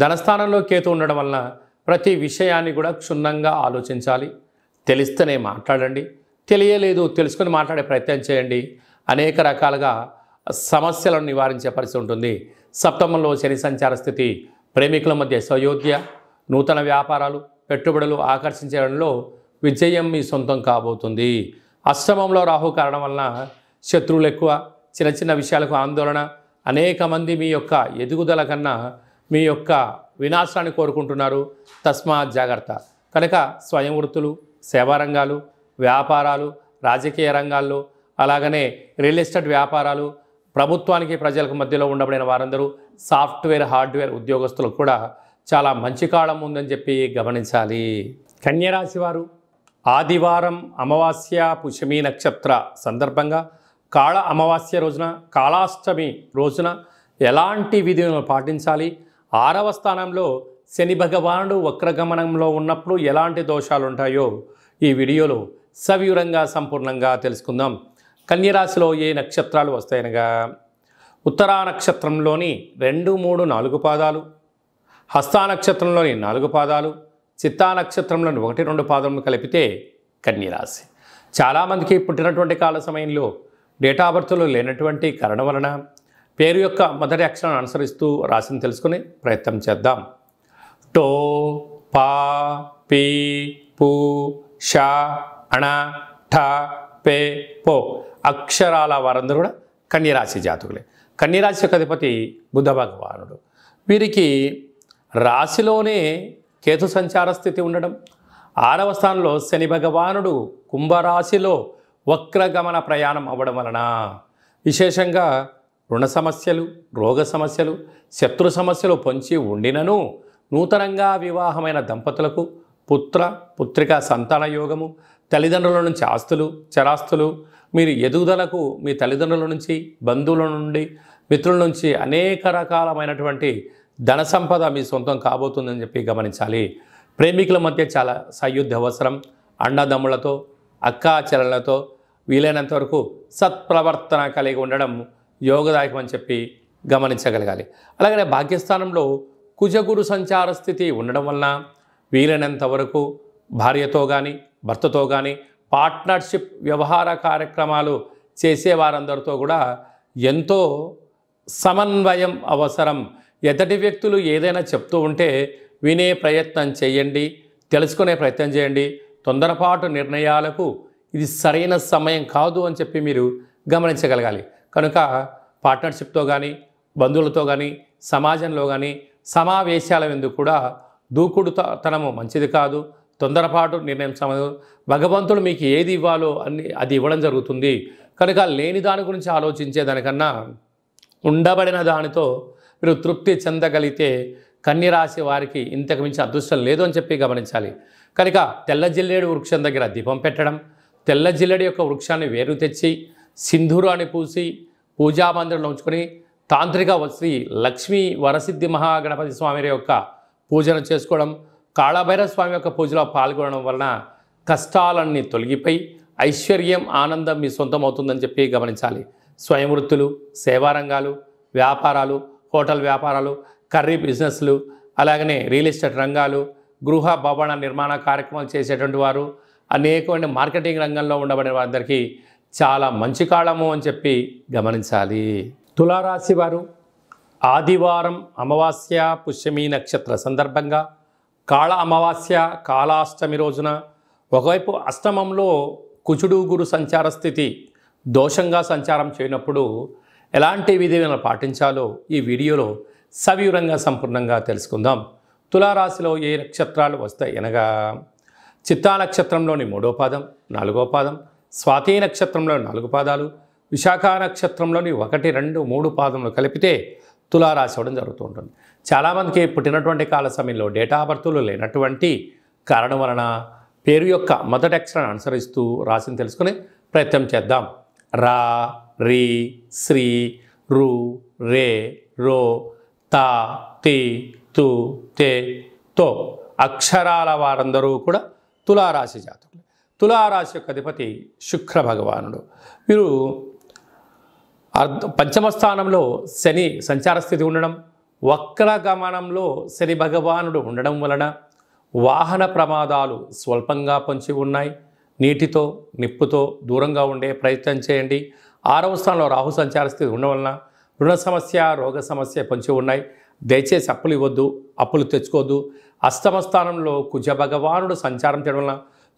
ధనస్థానంలో కేతు ఉండడం వలన ప్రతి విషయాన్ని కూడా క్షుణ్ణంగా ఆలోచించాలి. తెలిస్తేనే మాట్లాడండి, తెలియలేదు తెలుసుకొని మాట్లాడే ప్రయత్నం చేయండి. అనేక రకాలుగా సమస్యలను నివారించే పరిస్థితి ఉంటుంది. సప్తమంలో శని సంచార స్థితి ప్రేమికుల మధ్య సయోధ్య, నూతన వ్యాపారాలు, పెట్టుబడులు ఆకర్షించడంలో విజయం మీ సొంతం కాబోతుంది. అష్టమంలో రాహు కారణం వలన శత్రువులు ఎక్కువ, చిన్న చిన్న విషయాలకు ఆందోళన, అనేక మంది మీ యొక్క ఎదుగుదల కన్నా మీ యొక్క వినాశాన్ని కోరుకుంటున్నారు. తస్మాత్ జాగ్రత్త. కనుక స్వయం వృత్తులు, సేవా రంగాలు, వ్యాపారాలు, రాజకీయ రంగాల్లో, అలాగనే రియల్ ఎస్టేట్ వ్యాపారాలు, ప్రభుత్వానికి ప్రజలకు మధ్యలో ఉండబడిన వారందరూ, సాఫ్ట్వేర్ హార్డ్వేర్ ఉద్యోగస్తులకు కూడా చాలా మంచి కాలం ఉందని చెప్పి గమనించాలి. కన్యరాశి వారు ఆదివారం అమావాస్య పుష్యమి నక్షత్ర సందర్భంగా కాళ అమావాస్య రోజున, కాళాష్టమి రోజున ఎలాంటి విధులను పాటించాలి, 6వ స్థానంలో శని భగవానుడు వక్రగమనంలో ఉన్నప్పుడు ఎలాంటి దోషాలు ఉంటాయో ఈ వీడియోలో సవివరంగా సంపూర్ణంగా తెలుసుకుందాం. కన్యరాశిలో ఏ నక్షత్రాలు వస్తాయనగా ఉత్తరా నక్షత్రంలోని 2, 3, 4 పాదాలు, హస్తా నక్షత్రంలోని 4 పాదాలు, చిత్తా నక్షత్రంలోని 1, 2 పాదములు కలిపితే కన్యరాశి. చాలామందికి పుట్టినటువంటి కాల సమయంలో డేటా బర్త్లు లేనటువంటి కారణం వలన పేరు యొక్క మొదటి అక్షరాన్ని అనుసరిస్తూ రాశిని తెలుసుకునే ప్రయత్నం చేద్దాం. టో, పా, పీ, పు, షా, అణ, ఠ, పే, పో అక్షరాల వారందరూ కూడా కన్యరాశి జాతకులే. కన్యరాశి యొక్క అధిపతి బుధ భగవానుడు. వీరికి రాశిలోనే కేతు సంచార స్థితి ఉండడం, 6వ స్థానంలో శని భగవానుడు కుంభరాశిలో వక్రగమన ప్రయాణం అవ్వడం వలన విశేషంగా రుణ సమస్యలు, రోగ సమస్యలు, శత్రు సమస్యలు పొంచి ఉండినను నూతనంగా వివాహమైన దంపతులకు పుత్ర పుత్రిక సంతాన యోగము, తల్లిదండ్రుల నుంచి ఆస్తులు చరాస్తులు, మీరు ఎదుగుదలకు మీ తల్లిదండ్రుల నుంచి, బంధువుల నుండి, మిత్రుల నుంచి అనేక రకాలమైనటువంటి ధన సంపద మీ సొంతం కాబోతుందని చెప్పి గమనించాలి. ప్రేమికుల మధ్య చాలా సయోధ్య అవసరం. అన్నదమ్ములతో, అక్కా చెల్లెలతో వీలైనంత వరకు సత్ప్రవర్తన కలిగి ఉండడం యోగదాయకం అని చెప్పి గమనించగలగాలి. అలాగనే భాగ్యస్థానంలో కుజగురు సంచార స్థితి ఉండడం వలన వీలైనంత వరకు భార్యతో కానీ, భర్తతో కానీ పార్ట్నర్షిప్ వ్యవహార కార్యక్రమాలు చేసేవారందరితో కూడా ఎంతో సమన్వయం అవసరం. ఎదుటి వ్యక్తులు ఏదైనా చెప్తూ ఉంటే వినే ప్రయత్నం చేయండి, తెలుసుకునే ప్రయత్నం చేయండి. తొందరపాటు నిర్ణయాలకు ఇది సరైన సమయం కాదు అని చెప్పి మీరు గమనించగలగాలి. కనుక పార్ట్నర్షిప్తో కానీ, బంధువులతో కానీ, సమాజంలో కానీ సమావేశాల ఎందుకు కూడా దూకుడుతనము మంచిది కాదు. తొందరపాటు నిర్ణయం సమయం. భగవంతుడు మీకు ఏది ఇవ్వాలో అది ఇవ్వడం జరుగుతుంది. కనుక లేని దాని గురించి ఆలోచించేదానికన్నా ఉండబడిన దానితో మీరు తృప్తి చెందగలిగితే కన్యరాశి వారికి ఇంతకు మించి అదృష్టం లేదు అని చెప్పి గమనించాలి. కనుక తెల్ల జిల్లేడు వృక్షం దగ్గర దీపం పెట్టడం, తెల్ల జిల్లేడు యొక్క వృక్షాన్ని వేరు తెచ్చి సింధూరాన్ని పూసి పూజామందిరంలో ఉంచుకొని తాంత్రిక శ్రీ లక్ష్మీ వరసిద్ధి మహాగణపతి స్వామి యొక్క పూజను చేసుకోవడం, కాళభైరవ స్వామి యొక్క పూజలో పాల్గొనడం వలన కష్టాలన్నీ తొలగిపోయి ఐశ్వర్యం, ఆనందం మీ సొంతం అవుతుందని చెప్పి గమనించాలి. స్వయం వృత్తులు, సేవారంగాలు, వ్యాపారాలు, హోటల్ వ్యాపారాలు, కర్రీ బిజినెస్లు, అలాగనే రియల్ ఎస్టేట్ రంగాలు, గృహ భవన నిర్మాణ కార్యక్రమాలు చేసేటువంటి వారు, అనేకమైన మార్కెటింగ్ రంగంలో ఉండబడిన వారందరికీ చాలా మంచి కాలము అని చెప్పి గమనించాలి. తులారాశి వారు ఆదివారం అమావాస్య పుష్యమి నక్షత్ర సందర్భంగా కాళ అమావాస్య కాళాష్టమి రోజున ఒకవైపు అష్టమంలో కుజుడు గురు సంచార స్థితి దోషంగా సంచారం చేయనప్పుడు ఎలాంటి విధులను పాటించాలో ఈ వీడియోలో సవివరంగా సంపూర్ణంగా తెలుసుకుందాం. తులారాశిలో ఏ నక్షత్రాలు వస్తాయి అనగా చిత్తా నక్షత్రంలోని 3వ పాదం, 4వ పాదం, స్వాతి నక్షత్రంలోని 4 పాదాలు, విశాఖ నక్షత్రంలోని 1, 2, 3 పాదములు కలిపితే తులారాశి అవ్వడం జరుగుతూ ఉంటుంది. చాలామందికి పుట్టినటువంటి కాల సమయంలో డేటా బర్త్లు లేనటువంటి కారణం వలన పేరు యొక్క మొదటి అక్షరాన్ని అనుసరిస్తూ రాశిని తెలుసుకునే ప్రయత్నం చేద్దాం. రా, రీ, శ్రీ, రు, రే, రో, తా, తి, తు, తే, తో అక్షరాల వారందరూ కూడా తులారాశి జాతకులు. తులారాశి యొక్క అధిపతి శుక్ర భగవానుడు. వీరు పంచమ స్థానంలో శని సంచార స్థితి ఉండడం, వక్రగమనంలో శని భగవానుడు ఉండడం వలన వాహన ప్రమాదాలు స్వల్పంగా పొంచి ఉన్నాయి. నీటితో నిప్పుతో దూరంగా ఉండే ప్రయత్నం చేయండి. 6వ స్థానంలో రాహు సంచార స్థితి ఉండడం వలన రుణ సమస్య, రోగ సమస్య పొంచి ఉన్నాయి. దయచేసి అప్పులు ఇవ్వద్దు, అప్పులు తెచ్చుకోవద్దు. అష్టమ స్థానంలో కుజ భగవానుడు సంచారం చేయడం వలన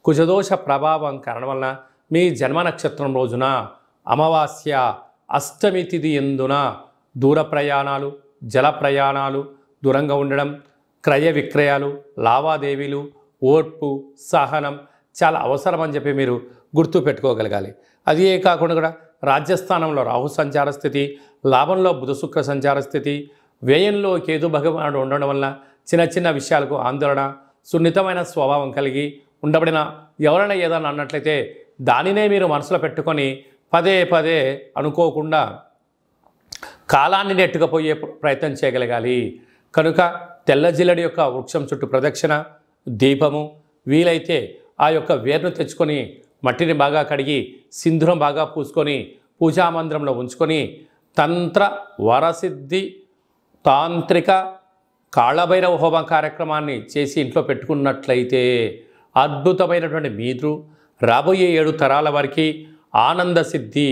కుజదోష ప్రభావం కారణం వలన మీ జన్మ నక్షత్రం రోజున అమావాస్య అష్టమి తిథి ఎందున దూర ప్రయాణాలు, జల ప్రయాణాలు, దూరంగా ఉండడం, క్రయ విక్రయాలు, లావాదేవీలు, ఓర్పు, సహనం చాలా అవసరం అని చెప్పి మీరు గుర్తు పెట్టుకోగలగాలి. అదే కాకుండా కూడా రాజ్యస్థానంలో రాహు సంచార స్థితి, లాభంలో బుధ శుక్ర సంచార స్థితి, వ్యయంలో కేతు భగవానుడు ఉండడం వల్ల చిన్న చిన్న విషయాలకు ఆందోళన, సున్నితమైన స్వభావం కలిగి ఉండబడిన ఎవరైనా ఏదైనా అన్నట్లయితే దానినే మీరు మనసులో పెట్టుకొని పదే పదే అనుకోకుండా కాలాన్ని నెట్టుకుపోయే ప్రయత్నం చేయగలగాలి. కనుక తెల్ల జిల్లడి యొక్క వృక్షం చుట్టూ ప్రదక్షిణ, దీపము, వీలైతే ఆ యొక్క వేరును తెచ్చుకొని మట్టిని బాగా కడిగి సింధూరం బాగా పూసుకొని పూజామందిరంలో ఉంచుకొని తంత్ర వరసిద్ధి తాంత్రిక కాళభైరవ హోమ కార్యక్రమాన్ని చేసి ఇంట్లో పెట్టుకున్నట్లయితే అద్భుతమైనటువంటి మీరు రాబోయే 7 తరాల వారికి ఆనంద సిద్ధి,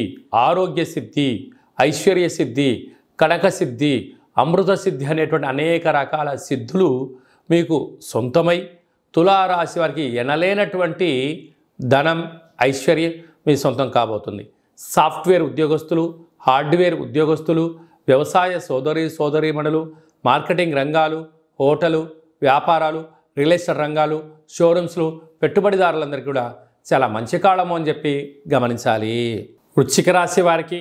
ఆరోగ్య సిద్ధి, ఐశ్వర్య సిద్ధి, కనక సిద్ధి, అమృత సిద్ధి అనేటువంటి అనేక రకాల సిద్ధులు మీకు సొంతమై తులారాశి వారికి ఎనలేనటువంటి ధనం, ఐశ్వర్యం మీ సొంతం కాబోతుంది. సాఫ్ట్వేర్ ఉద్యోగస్తులు, హార్డ్వేర్ ఉద్యోగస్తులు, వ్యవసాయ సోదరీమణులు, మార్కెటింగ్ రంగాలు, హోటలు, వ్యాపారాలు, రియల్ ఎస్టేట్ రంగాలు, షోరూమ్స్లు, పెట్టుబడిదారులందరికీ కూడా చాలా మంచి కాలము అని చెప్పి గమనించాలి. వృశ్చిక రాశి వారికి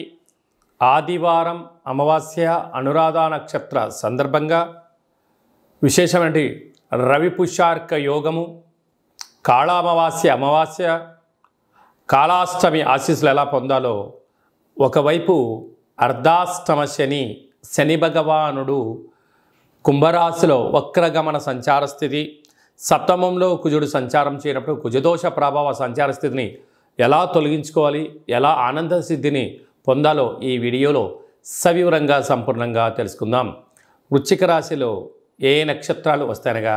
ఆదివారం అమావాస్య అనురాధ నక్షత్ర సందర్భంగా విశేషమైన రవి పుష్యార్క యోగము, అమావాస్య, కాళాష్టమి ఆశీస్సులు ఎలా పొందాలో, ఒకవైపు అర్ధాష్టమ శని భగవానుడు కుంభరాశిలో వక్రగమన సంచార స్థితి, సప్తమంలో కుజుడు సంచారం చేయనప్పుడు కుజదోష ప్రభావ సంచార స్థితిని ఎలా తొలగించుకోవాలి, ఎలా ఆనంద సిద్ధిని పొందాలో ఈ వీడియోలో సవివరంగా సంపూర్ణంగా తెలుసుకుందాం. వృశ్చిక రాశిలో ఏ నక్షత్రాలు వస్తాయనగా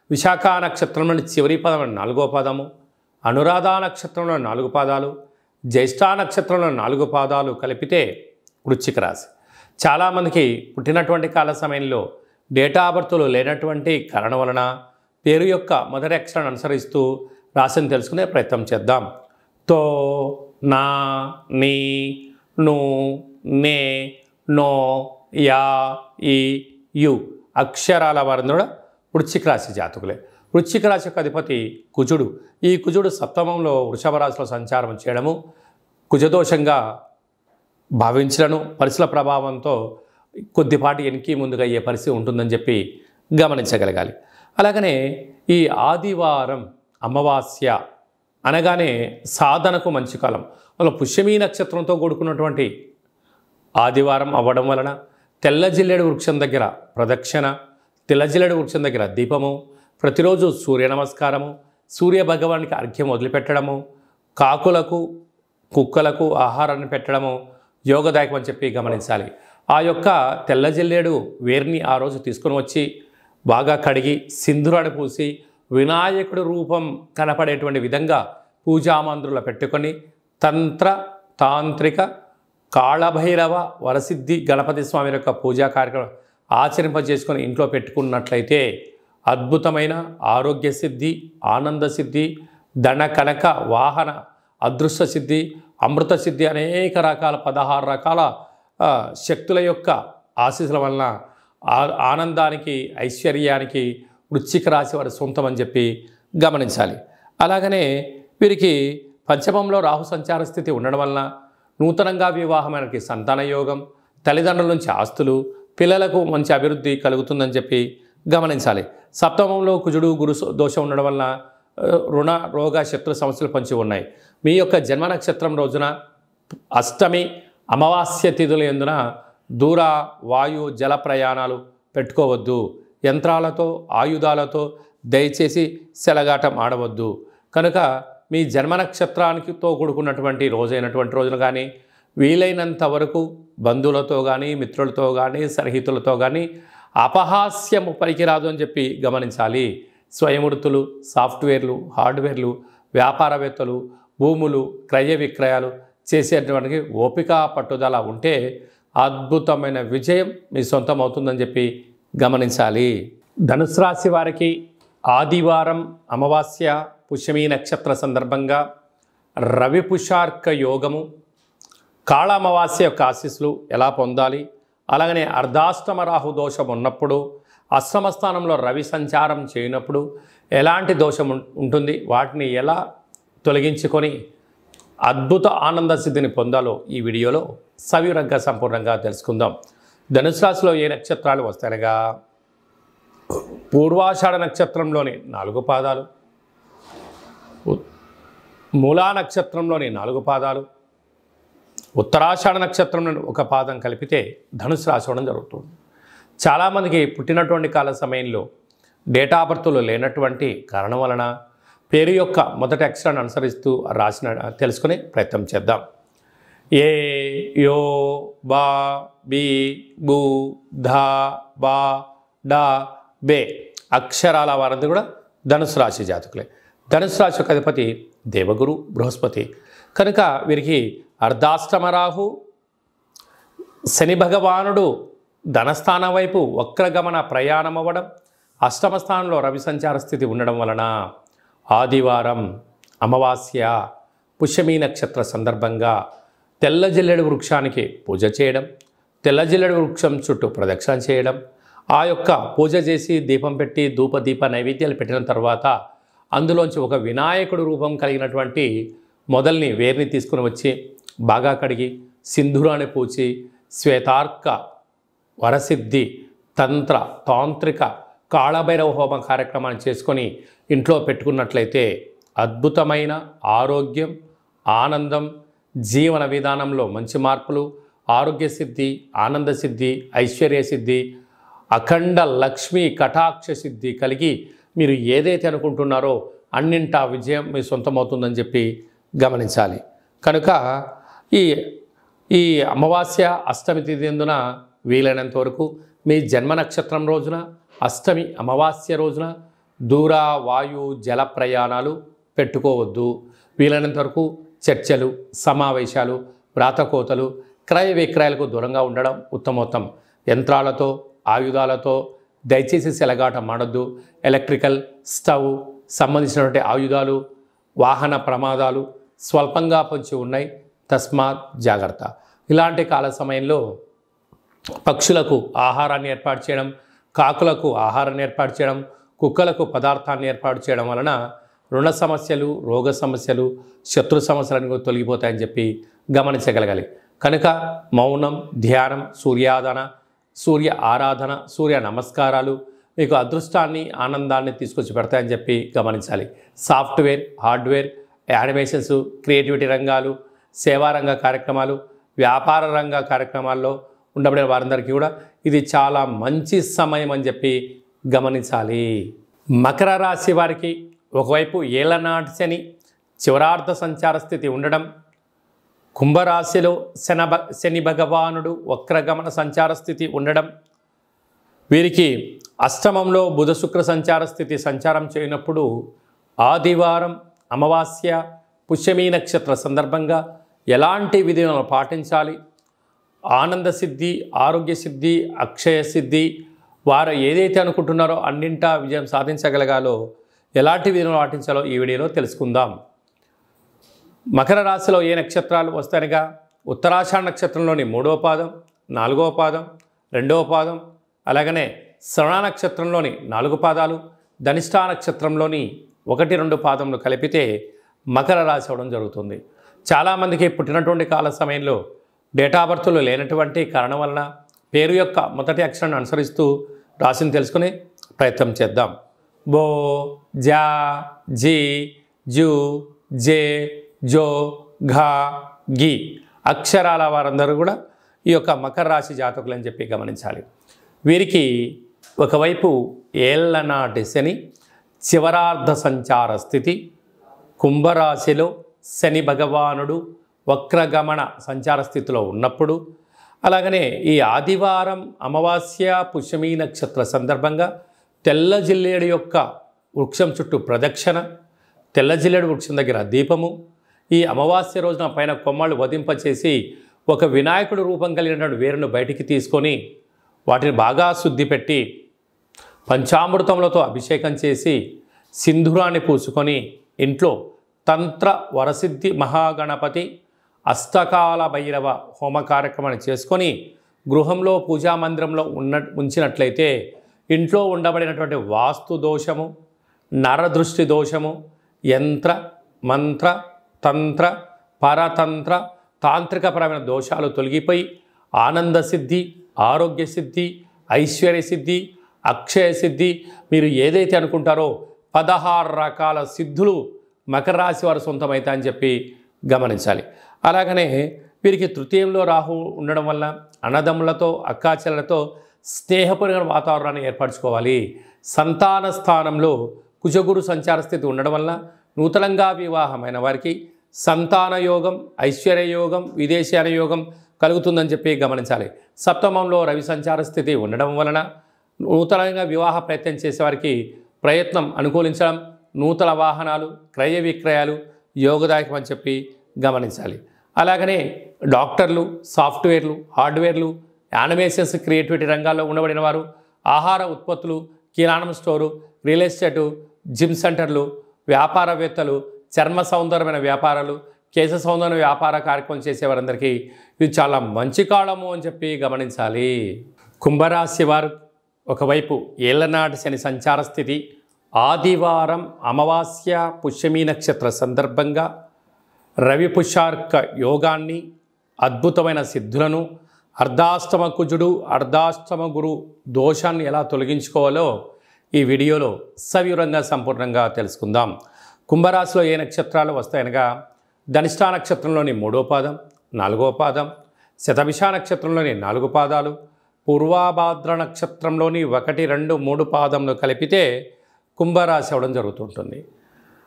విశాఖ నక్షత్రంలోని చివరి పదం 4వ పాదము, అనురాధ నక్షత్రంలో 4 పాదాలు, జ్యేష్ఠ నక్షత్రంలో 4 పాదాలు కలిపితే వృశ్చిక రాశి. చాలామందికి పుట్టినటువంటి కాల సమయంలో డేటా ఆఫ్ బర్త్లు లేనటువంటి కారణం వలన పేరు యొక్క మొదటి అక్షరాన్ని అనుసరిస్తూ రాశిని తెలుసుకునే ప్రయత్నం చేద్దాం. తో, నా, నీ, ను, నే, నో, యా, ఈ, యు అక్షరాల వారందరూ వృశ్చిక రాశి జాతకులే. వృశ్చిక రాశి యొక్క అధిపతి కుజుడు. ఈ కుజుడు సప్తమంలో వృషభ రాశిలో సంచారం చేయడము కుజదోషంగా భావించడము, పరిస్థితుల ప్రభావంతో కొద్దిపాటి వెనక్కి ముందుగా అయ్యే పరిస్థితి ఉంటుందని చెప్పి గమనించగలగాలి. అలాగనే ఈ ఆదివారం అమావాస్య అనగానే సాధనకు మంచి కాలం. వాళ్ళ పుష్యమీ నక్షత్రంతో కూడుకున్నటువంటి ఆదివారం అవ్వడం వలన తెల్ల జిల్లేడు వృక్షం దగ్గర ప్రదక్షిణ, తెల్ల జిల్లేడు వృక్షం దగ్గర దీపము, ప్రతిరోజు సూర్య నమస్కారము, సూర్య భగవానికి అర్ఘ్యం వదిలిపెట్టడము, కాకులకు కుక్కలకు ఆహారాన్ని పెట్టడము యోగదాయకం అని చెప్పి గమనించాలి. ఆ యొక్క తెల్ల జిల్లేడు వేరుని ఆ రోజు తీసుకొని వచ్చి బాగా కడిగి సింధూరాన్ని పూసి వినాయకుడి రూపం కనపడేటువంటి విధంగా పూజామందిరంలో పెట్టుకొని తంత్ర తాంత్రిక కాళభైరవ వరసిద్ధి గణపతి స్వామి యొక్క పూజా కార్యక్రమం ఆచరింపజేసుకొని ఇంట్లో పెట్టుకున్నట్లయితే అద్భుతమైన ఆరోగ్య సిద్ధి, ఆనంద సిద్ధి, ధన కనక వాహన అదృష్ట సిద్ధి, అమృత సిద్ధి అనేక రకాల 16 రకాల శక్తుల యొక్క ఆశీస్సుల వలన ఆనందానికి, ఐశ్వర్యానికి వృశ్చిక రాశి వారి సొంతం అని చెప్పి గమనించాలి. అలాగనే వీరికి పంచమంలో రాహు సంచార స్థితి ఉండడం వలన నూతనంగా వివాహమైన సంతాన యోగం, తల్లిదండ్రుల నుంచి ఆస్తులు, పిల్లలకు మంచి అభివృద్ధి కలుగుతుందని చెప్పి గమనించాలి. సప్తమంలో కుజుడు గురు దోషం ఉండడం వలన రుణ, రోగ, శత్రు సమస్యలు పొంచి ఉన్నాయి. మీ యొక్క జన్మ నక్షత్రం రోజున అష్టమి అమావాస్య తిథుల యందున దూర వాయు జల ప్రయాణాలు పెట్టుకోవద్దు. యంత్రాలతో ఆయుధాలతో దయచేసి సెలగాటం ఆడవద్దు. కనుక మీ జన్మ నక్షత్రానికితో కూడుకున్నటువంటి రోజైనటువంటి రోజున కానీ వీలైనంత వరకు బంధువులతో కానీ మిత్రులతో కానీ సన్నిహితులతో కానీ అపహాస్యము పనికిరాదు అని చెప్పి గమనించాలి. స్వయంవృత్తులు, సాఫ్ట్వేర్లు, హార్డ్వేర్లు, వ్యాపారవేత్తలు, భూములు క్రయ విక్రయాలు చేసేటువంటి ఓపిక పట్టుదల ఉంటే అద్భుతమైన విజయం మీ సొంతం అవుతుందని చెప్పి గమనించాలి. ధనుసు రాశి వారికి ఆదివారం అమావాస్య పుష్యమీ నక్షత్ర సందర్భంగా రవి పుషార్క యోగము, కాళ అమావాస్య యొక్క ఆశీస్సులు ఎలా పొందాలి, అలాగనే అర్ధాష్టమ రాహు దోషం ఉన్నప్పుడు, అష్టమ స్థానంలో రవి సంచారం చేయనప్పుడు ఎలాంటి దోషం ఉంటుంది, వాటిని ఎలా తొలగించుకొని అద్భుత ఆనంద సిద్ధిని పొందాలో ఈ వీడియోలో సవివరంగా సంపూర్ణంగా తెలుసుకుందాం. ధనుసు రాశిలో ఏ నక్షత్రాలు వస్తాయనగా పూర్వాషాఢ నక్షత్రంలోని 4 పాదాలు, మూలా నక్షత్రంలోని 4 పాదాలు, ఉత్తరాషాఢ నక్షత్రంలోని 1 పాదం కలిపితే ధనుసు రాశి అవడం జరుగుతుంది. చాలామందికి పుట్టినటువంటి కాల సమయంలో డేటా బర్త్లు లేనటువంటి కారణం వలన పేరు యొక్క మొదటి అక్షరాన్ని అనుసరిస్తూ రాసిన తెలుసుకునే ప్రయత్నం చేద్దాం. ఏ, యో, బా, బి, బు, ధా, బా, డా, బే అక్షరాల వారందరూ కూడా ధనుసు రాశి జాతకులే. ధనుసు రాశి యొక్క అధిపతి దేవగురు బృహస్పతి. కనుక వీరికి అర్ధాష్టమ రాహు, శని భగవానుడు ధనస్థానం వైపు వక్రగమన ప్రయాణం అవ్వడం, అష్టమ స్థానంలో రవి సంచార స్థితి ఉండడం వలన ఆదివారం అమావాస్య పుష్యమీ నక్షత్ర సందర్భంగా తెల్ల జిల్లెడు వృక్షానికి పూజ చేయడం, తెల్ల జిల్లెడు వృక్షం చుట్టూ ప్రదక్షిణ చేయడం, ఆ యొక్క పూజ చేసి దీపం పెట్టి ధూపదీప నైవేద్యాలు పెట్టిన తర్వాత అందులోంచి ఒక వినాయకుడు రూపం కలిగినటువంటి మొదల్ని వేర్ని తీసుకుని వచ్చి బాగా కడిగి సింధూరాన్ని పూచి శ్వేతార్క వరసిద్ధి తంత్ర తాంత్రిక కాళభైరవ హోమ కార్యక్రమాన్ని చేసుకొని ఇంట్లో పెట్టుకున్నట్లయితే అద్భుతమైన ఆరోగ్యం, ఆనందం, జీవన విధానంలో మంచి మార్పులు, ఆరోగ్య సిద్ధి, ఆనంద సిద్ధి, ఐశ్వర్య సిద్ధి, అఖండ లక్ష్మీ కటాక్ష సిద్ధి కలిగి మీరు ఏదైతే అనుకుంటున్నారో అన్నింటా విజయం మీ సొంతమవుతుందని చెప్పి గమనించాలి. కనుక ఈ అమావాస్య అష్టమి తిథి యందున వీలైనంత వరకు మీ జన్మ నక్షత్రం రోజున అష్టమి అమావాస్య రోజున దూర వాయు జల ప్రయాణాలు పెట్టుకోవద్దు. వీలైనంత వరకు చర్చలు, సమావేశాలు, వ్రాతకోతలు, క్రయ విక్రయాలకు దూరంగా ఉండడం ఉత్తమోత్తం. యంత్రాలతో ఆయుధాలతో దయచేసి సెలగాటం ఆడొద్దు. ఎలక్ట్రికల్ స్టవ్ సంబంధించినటువంటి ఆయుధాలు, వాహన ప్రమాదాలు స్వల్పంగా పొంచి ఉన్నాయి. తస్మాత్ జాగ్రత్త. ఇలాంటి కాల సమయంలో పక్షులకు ఆహారాన్ని ఏర్పాటు చేయడం, కాకులకు ఆహారాన్ని ఏర్పాటు చేయడం, కుక్కలకు పదార్థాన్ని ఏర్పాటు చేయడం వలన రుణ సమస్యలు, రోగ సమస్యలు, శత్రు సమస్యలను తొలగిపోతాయని చెప్పి గమనించగలగాలి. కనుక మౌనం, ధ్యానం, సూర్యారాధన, సూర్య ఆరాధన, సూర్య నమస్కారాలు మీకు అదృష్టాన్ని, ఆనందాన్ని తీసుకొచ్చి పెడతాయని చెప్పి గమనించాలి. సాఫ్ట్వేర్, హార్డ్వేర్, యానిమేషన్స్, క్రియేటివిటీ రంగాలు, సేవారంగ కార్యక్రమాలు, వ్యాపార రంగ కార్యక్రమాల్లో ఉండబడిన వారందరికీ కూడా ఇది చాలా మంచి సమయం అని చెప్పి గమనించాలి. మకర రాశి వారికి ఒకవైపు ఏళ్ళనాటి శని చివరార్థ సంచార స్థితి ఉండడం, కుంభరాశిలో శని భగవానుడు వక్రగమన సంచార స్థితి ఉండడం, వీరికి అష్టమంలో బుధ శుక్ర సంచార స్థితి సంచారం చేయనప్పుడు ఆదివారం అమావాస్య పుష్యమీ నక్షత్ర సందర్భంగా ఎలాంటి విధులను పాటించాలి, ఆనంద సిద్ధి, ఆరోగ్య సిద్ధి, అక్షయ సిద్ధి, వారు ఏదైతే అనుకుంటున్నారో అన్నింటా విజయం సాధించగలగాలో ఎలాంటి విధులను పాటించాలో ఈ వీడియోలో తెలుసుకుందాం. మకర రాశిలో ఏ నక్షత్రాలు వస్తాయనగా ఉత్తరాషాఢ నక్షత్రంలోని 3వ పాదం, 4వ పాదం, 2వ పాదం, అలాగనే శ్రవణ నక్షత్రంలోని 4 పాదాలు, ధనిష్ఠా నక్షత్రంలోని 1, 2 పాదములు కలిపితే మకర రాశి అవడం జరుగుతుంది. చాలామందికి పుట్టినటువంటి కాల సమయంలో డేటా బర్త్లు లేనటువంటి కారణం వలన పేరు యొక్క మొదటి అక్షరాన్ని అనుసరిస్తూ రాశిని తెలుసుకునే ప్రయత్నం చేద్దాం. బో, జా, జీ, జూ, జే, జో, ఘా, గి అక్షరాల వారందరూ కూడా ఈ యొక్క మకర రాశి జాతకులు అని చెప్పి గమనించాలి. వీరికి ఒకవైపు ఏళ్లనాటి శని చివరార్ధ సంచార స్థితి, కుంభరాశిలో శని భగవానుడు వక్రగమన సంచార స్థితిలో ఉన్నప్పుడు, అలాగనే ఈ ఆదివారం అమావాస్య పుష్యమీ నక్షత్ర సందర్భంగా తెల్ల జిల్లేడు యొక్క వృక్షం చుట్టూ ప్రదక్షిణ, తెల్ల జిల్లేడు వృక్షం దగ్గర దీపము, ఈ అమావాస్య రోజున పైన కొమ్మలు వధింపచేసి ఒక వినాయకుడు రూపం కలిగినటువంటి వేరును బయటికి తీసుకొని వాటిని బాగా శుద్ధి పెట్టి పంచామృతములతో అభిషేకం చేసి సింధూరాన్ని పూసుకొని ఇంట్లో తంత్ర వరసిద్ధి మహాగణపతి అష్టకాల భైరవ హోమ కార్యక్రమాన్ని చేసుకొని గృహంలో పూజా మందిరంలో ఉంచినట్లయితే ఇంట్లో ఉండబడినటువంటి వాస్తు దోషము, నరదృష్టి దోషము, యంత్ర మంత్ర తంత్ర పరతంత్ర తాంత్రికపరమైన దోషాలు తొలగిపోయి ఆనంద సిద్ధి, ఆరోగ్య సిద్ధి, ఐశ్వర్య సిద్ధి, అక్షయ సిద్ధి, మీరు ఏదైతే అనుకుంటారో 16 రకాల సిద్ధులు మకర రాశి వారు సొంతమైతే అని చెప్పి గమనించాలి. అలాగనే వీరికి తృతీయంలో రాహు ఉండడం వల్ల అన్నదమ్ములతో అక్కాచెల్లెలతో స్నేహపూర్వక వాతావరణాన్ని ఏర్పరచుకోవాలి. సంతాన స్థానంలో కుజగురు సంచార స్థితి ఉండడం వల్ల నూతనంగా వివాహమైన వారికి సంతాన యోగం, ఐశ్వర్య యోగం, విదేశీయాన యోగం కలుగుతుందని చెప్పి గమనించాలి. సప్తమంలో రవి సంచార స్థితి ఉండడం వలన నూతనంగా వివాహ ప్రయత్నం చేసేవారికి ప్రయత్నం అనుకూలించడం, నూతన వాహనాలు, క్రయ విక్రయాలు యోగదాయకం అని చెప్పి గమనించాలి. అలాగనే డాక్టర్లు, సాఫ్ట్వేర్లు, హార్డ్వేర్లు, యానిమేషన్స్, క్రియేటివిటీ రంగాల్లో ఉండబడిన వారు, ఆహార ఉత్పత్తులు, కిరాణం స్టోరు, రియల్ ఎస్టేటు, జిమ్ సెంటర్లు, వ్యాపారవేత్తలు, చర్మ సౌందర్యమైన వ్యాపారాలు, కేశ సౌందర్య వ్యాపార కార్యక్రమం చేసేవారందరికీ ఇది చాలా మంచి కాలము అని చెప్పి గమనించాలి. కుంభరాశి వారు ఒకవైపు ఏళ్లనాటి శని సంచార స్థితి, ఆదివారం అమావాస్య పుష్యమీ నక్షత్ర సందర్భంగా రవి పుష్యార్క యోగాన్ని, అద్భుతమైన సిద్ధులను, అర్ధాష్టమ కుజుడు అర్ధాష్టమ గురు దోషాన్ని ఎలా తొలగించుకోవాలో ఈ వీడియోలో సవివరంగా సంపూర్ణంగా తెలుసుకుందాం. కుంభరాశిలో ఏ నక్షత్రాలు వస్తాయనగా ధనిష్టా నక్షత్రంలోని 3వ పాదం, 4వ పాదం, శతభిష నక్షత్రంలోని 4 పాదాలు, పూర్వాభాద్ర నక్షత్రంలోని 1, 2, 3 పాదంలో కలిపితే కుంభరాశి అవ్వడం జరుగుతుంటుంది.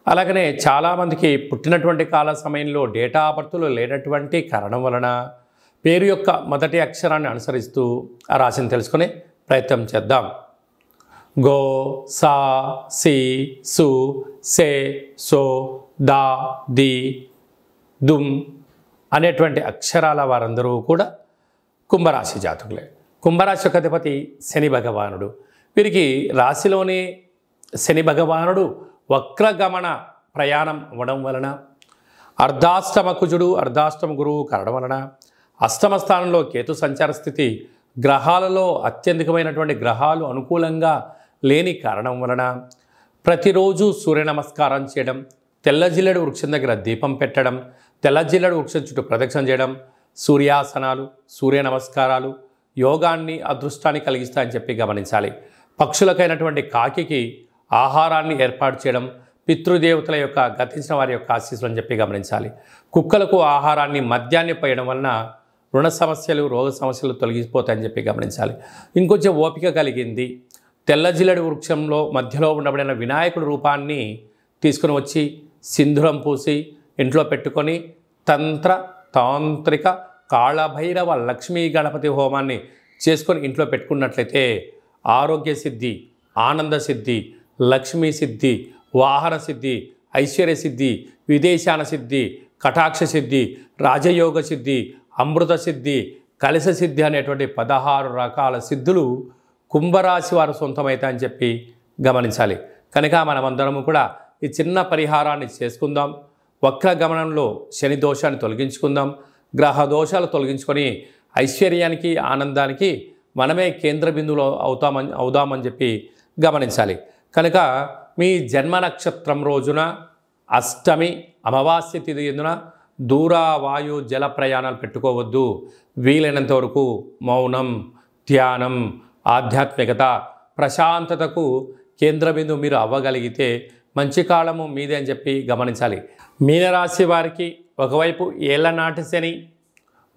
అలాగనే చాలామందికి పుట్టినటువంటి కాల సమయంలో డేటా ఆఫ్ బర్త్లు లేనటువంటి కారణం వలన పేరు యొక్క మొదటి అక్షరాన్ని అనుసరిస్తూ ఆ రాశిని తెలుసుకునే ప్రయత్నం చేద్దాం. గో, సా, సి, సు, సే, సో, దా, ది, దుమ్ అనేటువంటి అక్షరాల వారందరూ కూడా కుంభరాశి జాతకులే. కుంభరాశి యొక్క అధిపతి శని భగవానుడు. వీరికి రాశిలోనే శని భగవానుడు వక్రగమన ప్రయాణం అవ్వడం వలన, అర్ధాష్టమ కుజుడు అర్ధాష్టమ గురువు కావడం వలన, అష్టమ స్థానంలో కేతు సంచార స్థితి, గ్రహాలలో అత్యధికమైనటువంటి గ్రహాలు అనుకూలంగా లేని కారణం వలన ప్రతిరోజు సూర్య నమస్కారం చేయడం, తెల్ల జిల్లెడు వృక్షం దగ్గర దీపం పెట్టడం, తెల్ల జిల్లెడు వృక్షం చుట్టూ ప్రదక్షిణ చేయడం, సూర్యాసనాలు, సూర్య నమస్కారాలు యోగాన్ని, అదృష్టాన్ని కలిగిస్తాయని చెప్పి గమనించాలి. పక్షులకైనటువంటి కాకికి ఆహారాన్ని ఏర్పాటు చేయడం, పితృదేవతల యొక్క గతించిన వారి యొక్క ఆశీస్సులు అని చెప్పి గమనించాలి. కుక్కలకు ఆహారాన్ని, మద్యాన్ని పోయడం వలన రుణ సమస్యలు, రోగ సమస్యలు తొలగిపోతాయని చెప్పి గమనించాలి. ఇంకొంచెం ఓపిక కలిగింది, తెల్ల జిల్లెడు వృక్షంలో మధ్యలో ఉండబడిన వినాయకుడి రూపాన్ని తీసుకుని వచ్చి సింధూరం పూసి ఇంట్లో పెట్టుకొని తంత్ర తాంత్రిక కాళభైరవ లక్ష్మీ గణపతి హోమాన్ని చేసుకొని ఇంట్లో పెట్టుకున్నట్లయితే ఆరోగ్య సిద్ధి, ఆనంద సిద్ధి, లక్ష్మీ సిద్ధి, వాహన సిద్ధి, ఐశ్వర్య సిద్ధి, విదేశాన సిద్ధి, కటాక్ష సిద్ధి, రాజయోగ సిద్ధి, అమృత సిద్ధి, కలశ సిద్ధి అనేటువంటి 16 రకాల సిద్ధులు కుంభరాశి వారు సొంతమైతే అని చెప్పి గమనించాలి. కనుక మనమందరము కూడా ఈ చిన్న పరిహారాన్ని చేసుకుందాం. వక్ర గమనంలో శని దోషాన్ని తొలగించుకుందాం. గ్రహ దోషాలు తొలగించుకొని ఐశ్వర్యానికి, ఆనందానికి మనమే కేంద్ర బిందువులో అవుదామని చెప్పి గమనించాలి. కనుక మీ జన్మ నక్షత్రం రోజున అష్టమి అమావాస్య తిథి ఎందున దూర వాయు జల ప్రయాణాలు పెట్టుకోవద్దు. వీలైనంత వరకు మౌనం, ధ్యానం, ఆధ్యాత్మికత, ప్రశాంతతకు కేంద్ర బిందువు మీరు అవ్వగలిగితే మంచి కాలము మీదే అని చెప్పి గమనించాలి. మీనరాశి వారికి ఒకవైపు ఏళ్లనాటి శని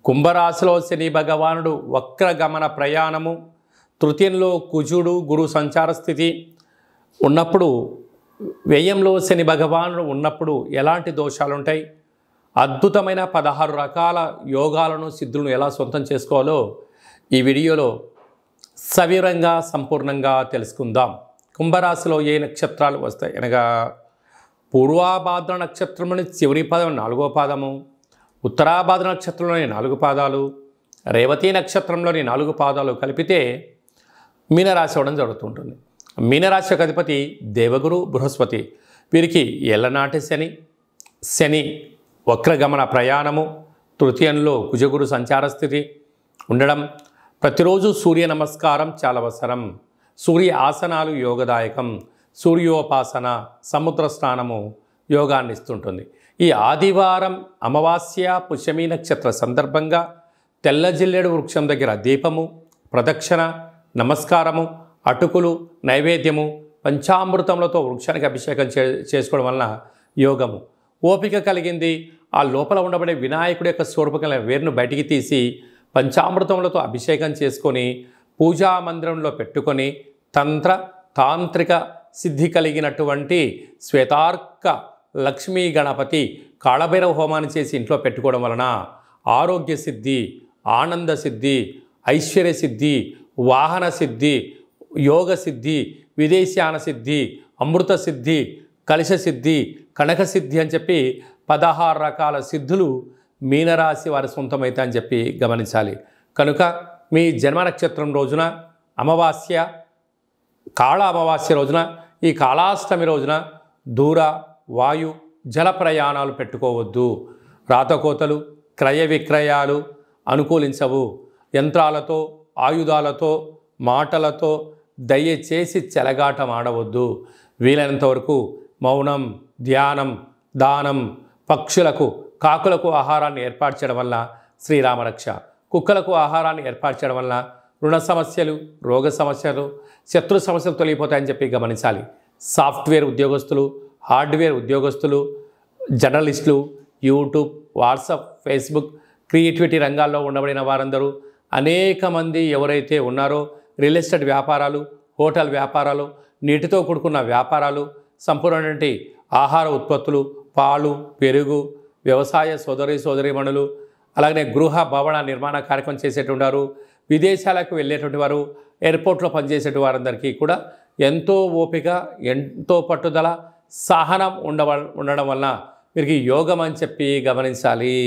కుంభరాశిలో శని భగవానుడు వక్రగమన ప్రయాణము, తృతీయంలో కుజుడు గురు సంచార స్థితి ఉన్నప్పుడు, వ్యయంలో శని భగవానుడు ఉన్నప్పుడు ఎలాంటి దోషాలు ఉంటాయి, అద్భుతమైన 16 రకాల యోగాలను సిద్ధులను ఎలా సొంతం చేసుకోవాలో ఈ వీడియోలో సవివరంగా సంపూర్ణంగా తెలుసుకుందాం. కుంభరాశిలో ఏ నక్షత్రాలు వస్తాయి అనగా పూర్వాభాద్ర నక్షత్రంలోని చివరి పాదం 4వ పాదము, ఉత్తరాభాద్ర నక్షత్రంలోని 4 పాదాలు, రేవతి నక్షత్రంలోని 4 పాదాలు కలిపితే మీనరాశి అవ్వడం జరుగుతుంటుంది. మీనరాశి యొక్క అధిపతి దేవగురు బృహస్పతి. వీరికి ఎల్లనాటి శని వక్రగమన ప్రయాణము, తృతీయంలో కుజగురు సంచార స్థితి ఉండడం, ప్రతిరోజు సూర్య నమస్కారం చాలా అవసరం, సూర్య ఆసనాలు యోగదాయకం, సూర్యోపాసన, సముద్ర స్నానము యోగాన్ని ఇస్తుంటుంది. ఈ ఆదివారం అమావాస్య పుష్యమి నక్షత్ర సందర్భంగా తెల్ల జిల్లేడు వృక్షం దగ్గర దీపము, ప్రదక్షిణ, నమస్కారము, అటుకులు, నైవేద్యము, పంచామృతములతో వృక్షానికి అభిషేకం చేసుకోవడం వలన యోగము. ఓపిక కలిగింది ఆ లోపల ఉండబడే వినాయకుడి యొక్క స్వరూపకల వేరును బయటికి తీసి పంచామృతములతో అభిషేకం చేసుకొని పూజా మందిరంలో పెట్టుకొని తాంత్రిక సిద్ధి కలిగినటువంటి శ్వేతార్క లక్ష్మీ గణపతి కాళభైరవ హోమాన్ని చేసి ఇంట్లో పెట్టుకోవడం వలన ఆరోగ్య సిద్ధి, ఆనంద సిద్ధి, ఐశ్వర్య సిద్ధి, వాహన సిద్ధి, యోగ సిద్ధి, విదేశాన సిద్ధి, అమృత సిద్ధి, కలశ సిద్ధి, కనక సిద్ధి అని చెప్పి 16 రకాల సిద్ధులు మీనరాశి వారి సొంతమైతే అని చెప్పి గమనించాలి. కనుక మీ జన్మ నక్షత్రం రోజున అమావాస్య, కాళ అమావాస్య రోజున, ఈ కాళాష్టమి రోజున దూర, వాయు, జల ప్రయాణాలు పెట్టుకోవద్దు. రాతకోతలు, క్రయ విక్రయాలు అనుకూలించవు. యంత్రాలతో, ఆయుధాలతో, మాటలతో దయచేసి చెలగాటం ఆడవద్దు. వీలైనంత వరకు మౌనం, ధ్యానం, దానం, పక్షులకు, కాకులకు ఆహారాన్ని ఏర్పాటు చేయడం వల్ల శ్రీరామరక్ష, కుక్కలకు ఆహారాన్ని ఏర్పాటు చేయడం వల్ల రుణ సమస్యలు, రోగ సమస్యలు, శత్రు సమస్యలు తొలగిపోతాయని చెప్పి గమనించాలి. సాఫ్ట్వేర్ ఉద్యోగస్తులు, హార్డ్వేర్ ఉద్యోగస్తులు, జర్నలిస్టులు, యూట్యూబ్, వాట్సాప్, ఫేస్బుక్, క్రియేటివిటీ రంగాల్లో ఉండబడిన వారందరూ అనేక మంది ఎవరైతే ఉన్నారో రియల్ ఎస్టేట్ వ్యాపారాలు, హోటల్ వ్యాపారాలు, నీటితో కూడుకున్న వ్యాపారాలు, సంపూర్ణమైనటువంటి ఆహార ఉత్పత్తులు, పాలు, పెరుగు, వ్యవసాయ సోదరీమణులు, అలాగనే గృహ భవన నిర్మాణ కార్యక్రమం చేసేటువంటి విదేశాలకు వెళ్ళేటువంటి వారు, ఎయిర్పోర్ట్లో పనిచేసేటువంటి వారందరికీ కూడా ఎంతో ఓపిక, ఎంతో పట్టుదల, సహనం ఉండడం వలన వీరికి యోగం అని చెప్పి గమనించాలి.